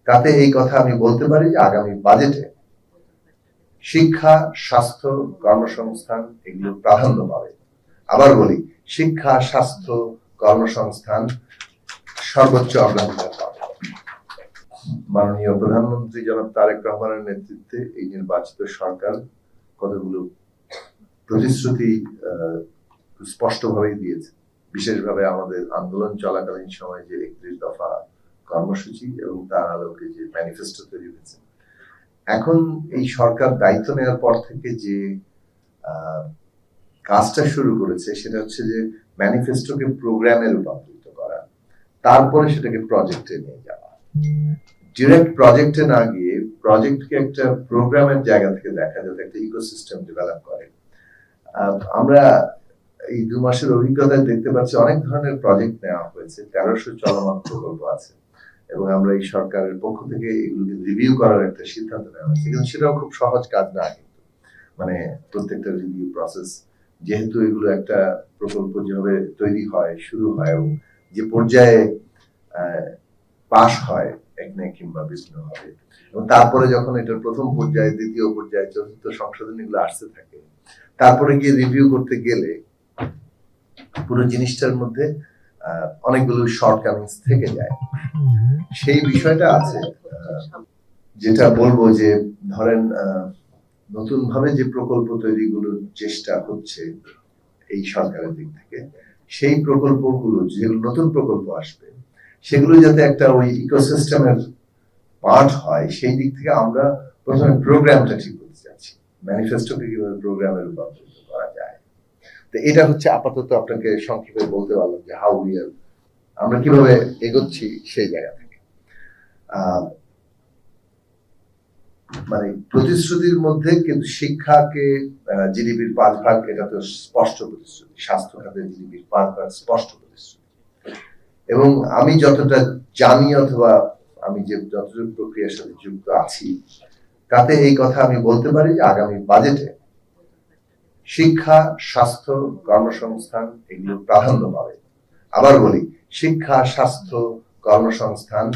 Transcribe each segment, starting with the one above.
তাতে এই কথা আমি বলতে পারি যে আগামী বাজেটে শিক্ষা, স্বাস্থ্য, কর্মসংস্থান এগুলো প্রাধান্য পাবে। আবার বলি, শিক্ষা, স্বাস্থ্য, কর্মসংস্থান সর্বোচ্চ অগ্রাধিকার পাবে। মাননীয় প্রধানমন্ত্রী জনাব তারেক রহমানের নেতৃত্বে এই নির্বাচিত সরকার কতগুলো প্রতিশ্রুতি স্পষ্টভাবেই দিয়েছে। বিশেষভাবে আমাদের আন্দোলন চলাকালীন সময় যে 31 দফা কর্মসূচি এবং তার আলোকে যে ম্যানিফেস্টো তৈরি হয়েছে, এখন এই সরকার দায়িত্ব নেওয়ার পর থেকে যে কাজটা শুরু করেছে সেটা হচ্ছে যে ম্যানিফেস্টোকে প্রোগ্রামে রূপান্তরিত করা, তারপরে সেটাকে প্রজেক্টে নিয়ে যাওয়া। ডিরেক্ট প্রজেক্টে না গিয়ে প্রজেক্টকে একটা প্রোগ্রামের জায়গা থেকে দেখা যাতে একটা ইকোসিস্টেম ডেভেলপ করে। আমরা এই 2 মাসের অভিজ্ঞতায় দেখতে পাচ্ছি অনেক ধরনের প্রজেক্ট নেওয়া হয়েছে, 1300 চলমান প্রকল্প আছে এবং আমরা এই সরকারের পক্ষ থেকে এগুলোকে রিভিউ করার একটা সিদ্ধান্ত নেওয়া হয়েছে। কিন্তু সেটাও খুব সহজ কাজ না, কিন্তু মানে প্রত্যেকটা রিভিউ প্রসেস, যেহেতু এগুলো একটা প্রকল্প যেভাবে তৈরি হয়, শুরু হয় এবং যে পর্যায়ে পাস হয় একনে কিংবা বিভিন্ন ভাবে, এবং তারপরে যখন এটার প্রথম পর্যায়ে, দ্বিতীয় পর্যায়ে, চতুর্থ সংশোধনী গুলো আসতে থাকে, তারপরে গিয়ে রিভিউ করতে গেলে পুরো জিনিসটার মধ্যে অনেকগুলো শর্টকামিংস থেকে যায়। সেই বিষয়টা আছে। যেটা বলবো যে ধরেন নতুন ভাবে যে প্রকল্প তৈরিগুলোর চেষ্টা হচ্ছে এই সরকারের দিক থেকে, সেই প্রকল্পগুলো যেগুলো নতুন প্রকল্প আসবে সেগুলো যাতে একটা ওই ইকোসিস্টেমের পার্ট হয়, সেই দিক থেকে আমরা প্রথমে প্রোগ্রামটা ঠিক করতে যাচ্ছি, ম্যানিফেস্টোকে কিভাবে প্রোগ্রামে রূপান্তরিত করা যায়। তো এটা হচ্ছে আপাতত আপনাকে সংক্ষেপে বলতে পারলাম যে হাউ উই আর, আমরা কিভাবে এগোচ্ছি সেই জায়গা থেকে। মানে প্রতিশ্রুতির মধ্যে কিন্তু শিক্ষাকে জিডিপির 5 ভাগ, এটা তো স্পষ্ট প্রতিশ্রুতি। স্বাস্থ্য খাতে জিডিপির 5 ভাগ স্পষ্ট প্রতিশ্রুতি। এবং আমি যতটা জানি অথবা আমি যে যতটুকু প্রক্রিয়ার সাথে যুক্ত আছি, তাতে এই কথা আমি বলতে পারি যে আগামী বাজেটে শিক্ষা, স্বাস্থ্য, কর্মসংস্থান এগুলো প্রাধান্য পাবে। আবার বলি, শিক্ষা, স্বাস্থ্য, কর্মসংস্থান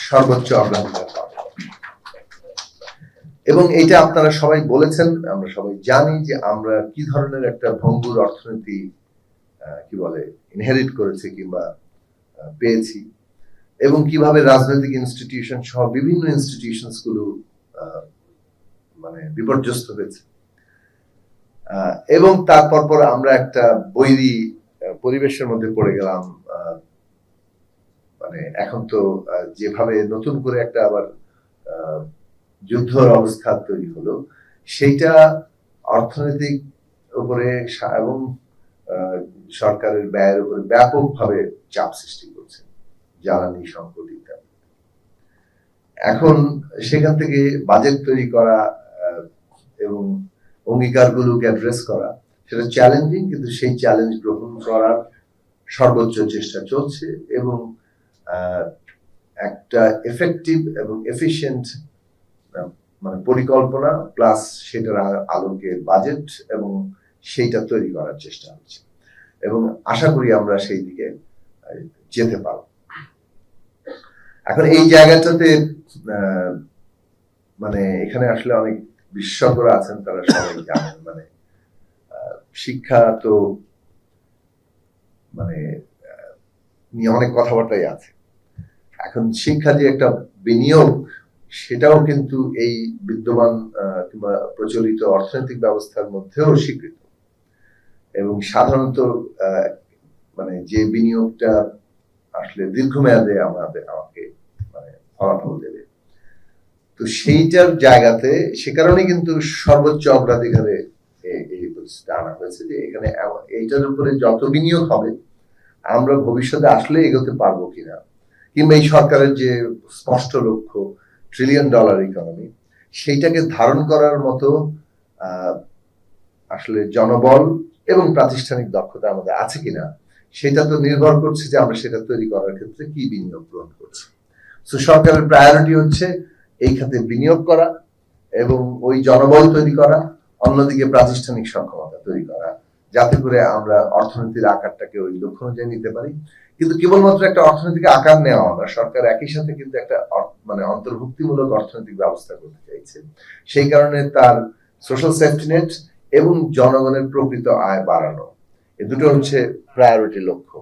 সর্বোচ্চ অগ্রাধিকার পাবে। এবং এটা আপনারা সবাই বলেছেন, আমরা সবাই জানি যে আমরা কি ধরনের একটা ভঙ্গুর অর্থনীতি কি বলে ইনহেরিট করেছি কিংবা পেয়েছি, এবং কিভাবে রাজনৈতিক ইনস্টিটিউশন সহ বিভিন্ন ইনস্টিটিউশনস গুলো মানে বিপর্যস্ত হয়েছে, এবং তারপর আমরা একটা বৈরী পরিবেশের মধ্যে পড়ে গেলাম। মানে এখন তো যেভাবে নতুন করে একটা আবার যুদ্ধর অবস্থা তৈরি হলো, সেইটা অর্থনৈতিক উপরে এবং সরকারের ব্যয়ের উপরে ব্যাপকভাবে চাপ সৃষ্টি করছে, জ্বালানি সংকট ইত্যাদি। এখন সেখান থেকে বাজেট তৈরি করা এবং অঙ্গীকারগুলোকে অ্যাড্রেস করা, সেটা চ্যালেঞ্জিং, কিন্তু সেই চ্যালেঞ্জ গ্রহণ করার সর্বোচ্চ চেষ্টা চলছে এবং একটা এফেক্টিভ এবং এফিশিয়েন্ট মানে পরিকল্পনা প্লাস সেটার আলোকে বাজেট এবং সেইটা তৈরি করার চেষ্টা হচ্ছে, এবং আশা করি আমরা সেই দিকে যেতে পারব। এখন এই জায়গাটাতে মানে এখানে আসলে অনেক বিশেষজ্ঞরা আছেন, তারা সবাই জানেন মানে শিক্ষা তো মানে নিয়ে অনেক কথাবার্তাই আছে। এখন শিক্ষা যে একটা বিনিয়োগ, সেটাও কিন্তু এই বিদ্যমান কিংবা প্রচলিত অর্থনৈতিক ব্যবস্থার মধ্যেও স্বীকৃত, এবং সাধারণত মানে যে বিনিয়োগটা আসলে দীর্ঘমেয়াদে আমাকে মানে ফলাফল দেবে, তো সেইটার জায়গাতে সে কারণে কিন্তু সর্বোচ্চ অগ্রাধিকারে এই পরিস্থিতি আনা হয়েছে যে এখানে এইটার উপরে যত বিনিয়োগ হবে আমরা ভবিষ্যতে আসলে এগোতে পারবো কিনা, কিংবা এই সরকারের যে স্পষ্ট লক্ষ্য $1 ট্রিলিয়ন ইকোনমি, সেইটাকে ধারণ করার মতো আসলে জনবল এবং প্রাতিষ্ঠানিক দক্ষতা আমাদের আছে কিনা, সেটা তো নির্ভর করছে যে আমরা সেটা তৈরি করার ক্ষেত্রে কি বিনিয়োগ গ্রহণ করছি। তো সরকারের প্রায়োরিটি হচ্ছে এই খাতে বিনিয়োগ করা এবং ওই জনবল তৈরি করা, অন্যদিকে প্রাতিষ্ঠানিক সক্ষমতা তৈরি করা, যাতে করে আমরা অর্থনীতির আকারটাকে ওই লক্ষ্য অনুযায়ী নিতে পারি। কিন্তু কেবলমাত্র একটা অর্থনৈতিক আকার নেওয়া না, সরকার একই সাথে কিন্তু একটা মানে অন্তর্ভুক্তিমূলক অর্থনৈতিক ব্যবস্থা করতে চাইছে। সেই কারণে তার সোশ্যাল সেফটি নেট এবং জনগণের প্রকৃত আয় বাড়ানো, এই দুটো হচ্ছে প্রায়োরিটি লক্ষ্য।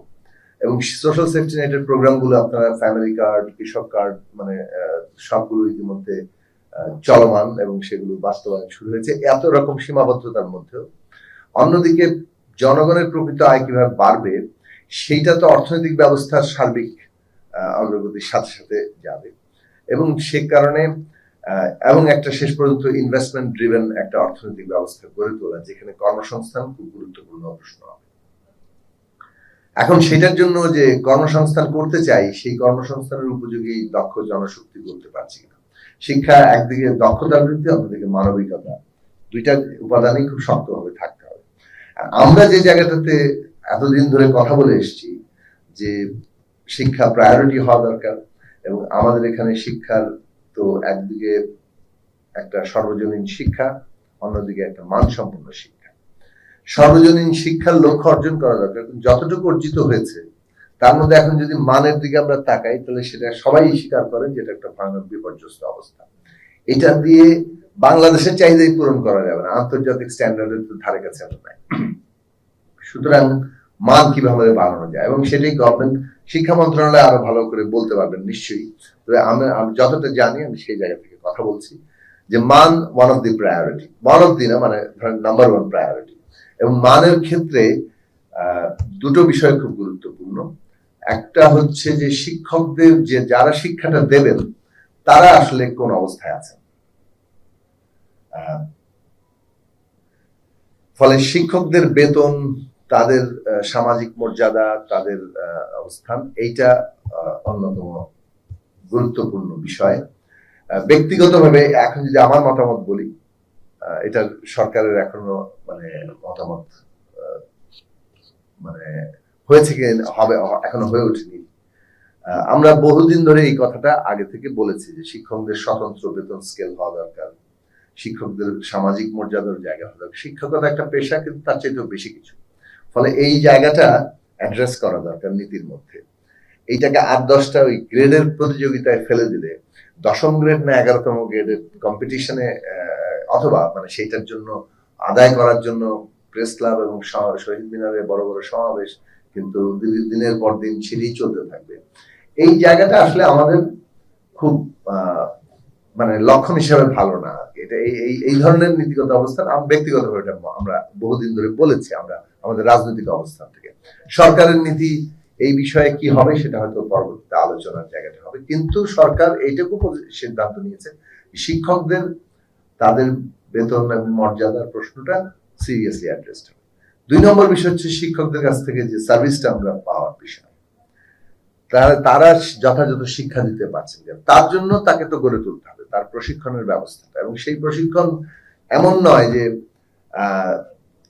এবং সোশ্যাল সেফটি নেটের প্রোগ্রামগুলো আপনারা ফ্যামিলি কার্ড, কৃষক কার্ড, মানে সবগুলো ইতিমধ্যে চলমান এবং সেগুলো বাস্তবায়ন শুরু হয়েছে এত রকম সীমাবদ্ধতার মধ্যেও। অন্যদিকে জনগণের প্রকৃত আয় কিভাবে বাড়বে সেইটা তো অর্থনৈতিক ব্যবস্থার সার্বিক অগ্রগতির সাথে সাথে যাবে, এবং সে কারণে এবং একটা শেষ পর্যন্ত ইনভেস্টমেন্ট ড্রিভেন একটা অর্থনৈতিক ব্যবস্থা গড়ে তোলা, যেখানে কর্মসংস্থান খুব গুরুত্বপূর্ণ প্রশ্ন হবে। এখন সেটার জন্য যে কর্মসংস্থান করতে চাই, সেই কর্মসংস্থানের উপযোগী দক্ষ জনশক্তি করতে পারছি না। শিক্ষা একদিকে দক্ষতার বৃদ্ধি, অন্যদিকে মানবিকতা, দুইটা উপাদানই খুব শক্তভাবে থাকতে হবে। আমরা যে জায়গাটাতে এতদিন ধরে কথা বলে এসেছি যে শিক্ষা প্রায়োরিটি হওয়া দরকার, এবং আমাদের এখানে শিক্ষার তো একদিকে একটা সর্বজনীন শিক্ষা, অন্যদিকে একটা মানসম্পন্ন শিক্ষা। সর্বজনীন শিক্ষার লক্ষ্য অর্জন করা দরকার, যতটুকু অর্জিত হয়েছে তার মধ্যে এখন যদি মানের দিকে আমরা তাকাই, তাহলে সেটা সবাই স্বীকার করেন যে এটা একটা ভয়ানক বিপর্যস্ত অবস্থা। এটা দিয়ে বাংলাদেশের চাহিদাই পূরণ করা যাবে না, আন্তর্জাতিক স্ট্যান্ডার্ডের তো ধারে কাছে নাই। সুতরাং মান কিভাবে বাড়ানো যায়, এবং সেটাই গভর্নমেন্ট, শিক্ষা মন্ত্রণালয় আরো ভালো করে বলতে পারবেন নিশ্চয়ই। তবে আমি যতটা জানি আমি সেই জায়গা থেকে কথা বলছি যে মান one of the priority, one of the না, মানে নাম্বার ওয়ান প্রায়োরিটি। এবং মানের ক্ষেত্রে দুটো বিষয় খুব গুরুত্বপূর্ণ। একটা হচ্ছে যে শিক্ষকদের যে যারা শিক্ষাটা দেবেন তারা আসলে কোন অবস্থায় আছেন। ফলে শিক্ষকদের বেতন, তাদের সামাজিক মর্যাদা, তাদের অবস্থান, এইটা অন্যতম গুরুত্বপূর্ণ বিষয়। ব্যক্তিগতভাবে এখন যদি আমার মতামত বলি, এটা সরকারের এখনো মানে মতামত মানে হয়েছে কি হবে এখনো হয়ে ওঠেনি। আমরা বহুদিন ধরে এই কথাটা আগে থেকে বলেছি যে শিক্ষকদের স্বতন্ত্র বেতন স্কেল হওয়া দরকার, শিক্ষকদের সামাজিক মর্যাদার জায়গা হওয়া দরকার। শিক্ষকতা একটা পেশা, কিন্তু তার চাইতেও বেশি কিছু। ফলে এই জায়গাটা অ্যাড্রেস করা দরকার নীতির মধ্যে। এইটাকে 8-10টা ওই গ্রেডের প্রতিযোগিতায় ফেলে দিলে, 10ম গ্রেড না 11তম গ্রেডের কম্পিটিশনে, অথবা মানে সেইটার জন্য আদায় করার জন্য প্রেস ক্লাব এবং শহীদ মিনারে বড় বড় সমাবেশ কিন্তু দিনের পর দিন ছিঁড়েই চলতে থাকবে। এই জায়গাটা আসলে আমাদের খুব মানে লক্ষণ হিসাবে ভালো না। এটা এই ধরনের নীতিগত অবস্থান ব্যক্তিগতভাবে এটা আমরা বহুদিন ধরে বলেছি, আমরা আমাদের রাজনৈতিক অবস্থান থেকে। সরকারের নীতি এই বিষয়ে কি হবে সেটা হয়তো পরবর্তীতে আলোচনার জায়গাটা হবে, কিন্তু সরকার এইটুকু সিদ্ধান্ত নিয়েছে শিক্ষকদের তাদের বেতন এবং মর্যাদার প্রশ্নটা সিরিয়াসলি অ্যাড্রেসড হবে। 2 নম্বর বিষয় হচ্ছে শিক্ষকদের কাছ থেকে যে সার্ভিসটা আমরা পাওয়ার বিষয়, তারা যথাযথ শিক্ষা দিতে পারছেন, তার জন্য তাকে তো গড়ে তুলতে হবে তার প্রশিক্ষণের ব্যবস্থাটা। এবং সেই প্রশিক্ষণ এমন নয় যে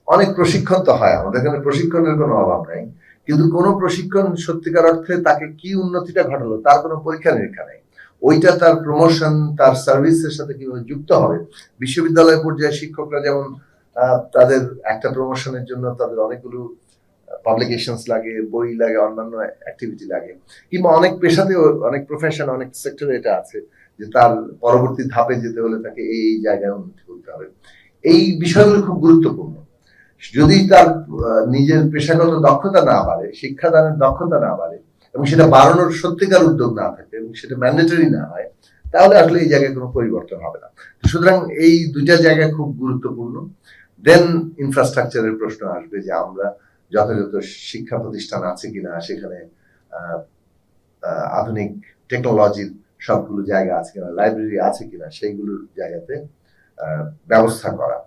অনেক প্রশিক্ষণ তো হয়, আমাদের এখানে প্রশিক্ষণের কোনো অভাব নাই, কিন্তু কোনো প্রশিক্ষণ সত্যিকার অর্থে তাকে কি উন্নতিটা ঘটালো তার কোনো পরীক্ষা নিরীক্ষা নেই। ওইটা তার প্রমোশন, তার সার্ভিসের সাথে কিভাবে যুক্ত হবে। বিশ্ববিদ্যালয় পর্যায়ে শিক্ষকরা যেমন তাদের একটা প্রমোশনের জন্য তাদের অনেকগুলো পাবলিকেশনস লাগে, বই লাগে, অন্যান্য অ্যাক্টিভিটি লাগে, কিংবা অনেক পেশাতেও, অনেক প্রফেশন, অনেক সেক্টরে এটা আছে যে তার পরবর্তী ধাপে যেতে হলে তাকে এই জায়গায় উন্নতি করতে হবে। এই বিষয়গুলো খুব গুরুত্বপূর্ণ। যদি তার নিজের পেশাগত দক্ষতা না বাড়ে, শিক্ষাদানের দক্ষতা না বাড়ে, এবং সেটা বাড়ানোর সত্যিকার উদ্যোগ না থাকে, এবং সেটা ম্যান্ডেটরি না হয়, তাহলে আসলে এই জায়গায় কোনো পরিবর্তন হবে না। সুতরাং এই দুইটা জায়গা খুব গুরুত্বপূর্ণ। দেন ইনফ্রাস্ট্রাকচারের প্রশ্ন আসবে যে আমরা যথাযথ শিক্ষা প্রতিষ্ঠান আছে কিনা, সেখানে আধুনিক টেকনোলজির সবগুলো জায়গা আছে কিনা, লাইব্রেরি আছে কিনা, সেইগুলোর জায়গাতে ব্যবস্থা করা।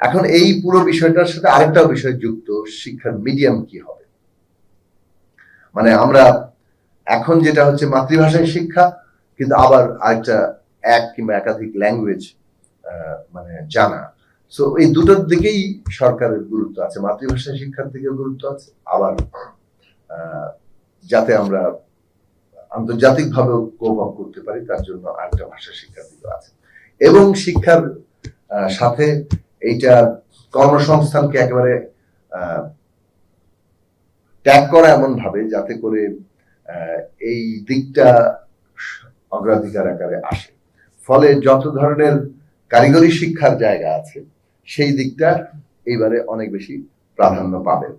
এখন এই পুরো বিষয়টার সাথে আরেকটা বিষয় যুক্ত, শিক্ষার মিডিয়াম কি হবে। মানে আমরা এখন যেটা হচ্ছে মাতৃভাষায় শিক্ষা, কিন্তু আবার আরেকটা এক কিংবা একাধিক ল্যাঙ্গুয়েজ মানে জানা। সো এই দুটোর দিকেই সরকারের গুরুত্ব আছে, মাতৃভাষায় শিক্ষার দিকে গুরুত্ব আছে, আবার যাতে আমরা আন্তর্জাতিক ভাবেও কোপ আপ করতে পারি তার জন্য আরেকটা ভাষা শিক্ষার দিকে আছে। এবং শিক্ষার সাথে এইটা কর্মসংস্থানকে একেবারে ট্যাগ করা এমন ভাবে যাতে করে এই দিকটা অগ্রাধিকার আকারে আসে। ফলে যত ধরনের কারিগরি শিক্ষার জায়গা আছে সেই দিকটা এইবারে অনেক বেশি প্রাধান্য পাবে।